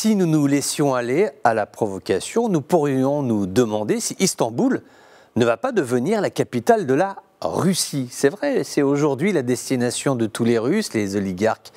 si nous nous laissions aller à la provocation, nous pourrions nous demander si Istanbul ne va pas devenir la capitale de la Russie. C'est vrai, c'est aujourd'hui la destination de tous les Russes, les oligarques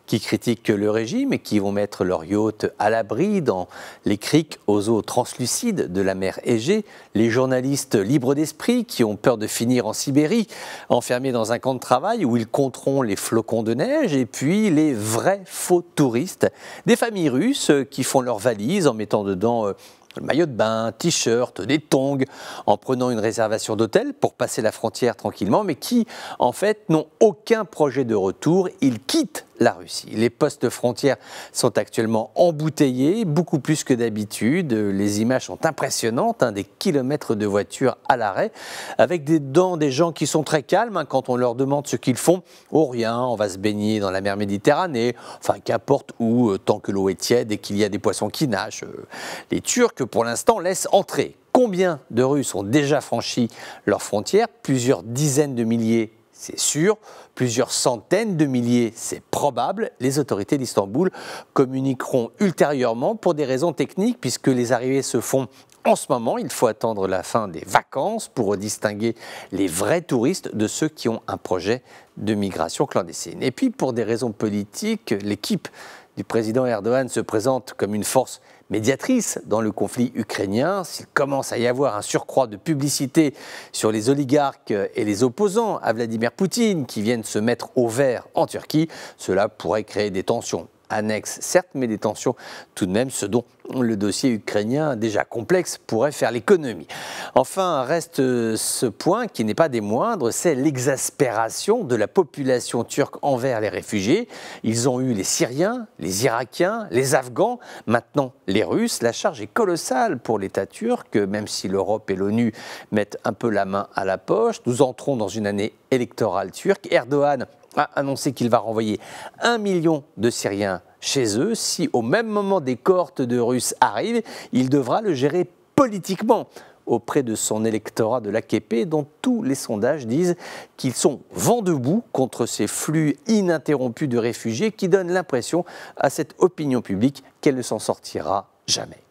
qui critiquent le régime et qui vont mettre leurs yachts à l'abri dans les criques aux eaux translucides de la mer Égée, les journalistes libres d'esprit qui ont peur de finir en Sibérie, enfermés dans un camp de travail où ils compteront les flocons de neige, et puis les vrais faux touristes, des familles russes qui font leurs valises en mettant dedans le maillot de bain, t-shirt, des tongs, en prenant une réservation d'hôtel pour passer la frontière tranquillement, mais qui, en fait, n'ont aucun projet de retour. Ils quittent la Russie. Les postes frontières sont actuellement embouteillés, beaucoup plus que d'habitude. Les images sont impressionnantes, des kilomètres de voitures à l'arrêt, avec des gens qui sont très calmes quand on leur demande ce qu'ils font. Oh rien, on va se baigner dans la mer Méditerranée, enfin qu'importe où, tant que l'eau est tiède et qu'il y a des poissons qui nagent. Les Turcs, pour l'instant, laissent entrer. Combien de Russes ont déjà franchi leurs frontières? Plusieurs dizaines de milliers, c'est sûr. Plusieurs centaines de milliers, c'est probable. Les autorités d'Istanbul communiqueront ultérieurement pour des raisons techniques, puisque les arrivées se font en ce moment. Il faut attendre la fin des vacances pour distinguer les vrais touristes de ceux qui ont un projet de migration clandestine. Et puis, pour des raisons politiques, l'équipe du président Erdogan se présente comme une force médiatrice dans le conflit ukrainien. S'il commence à y avoir un surcroît de publicité sur les oligarques et les opposants à Vladimir Poutine qui viennent se mettre au vert en Turquie, cela pourrait créer des tensions annexes, certes, mais des tensions tout de même, ce dont le dossier ukrainien déjà complexe pourrait faire l'économie. Enfin, reste ce point qui n'est pas des moindres, c'est l'exaspération de la population turque envers les réfugiés. Ils ont eu les Syriens, les Irakiens, les Afghans, maintenant les Russes. La charge est colossale pour l'État turc, même si l'Europe et l'ONU mettent un peu la main à la poche. Nous entrons dans une année électorale turque. Erdogan a annoncé qu'il va renvoyer 1 million de Syriens chez eux. Si au même moment des cohortes de Russes arrivent, il devra le gérer politiquement auprès de son électorat de l'AKP, dont tous les sondages disent qu'ils sont vent debout contre ces flux ininterrompus de réfugiés qui donnent l'impression à cette opinion publique qu'elle ne s'en sortira jamais.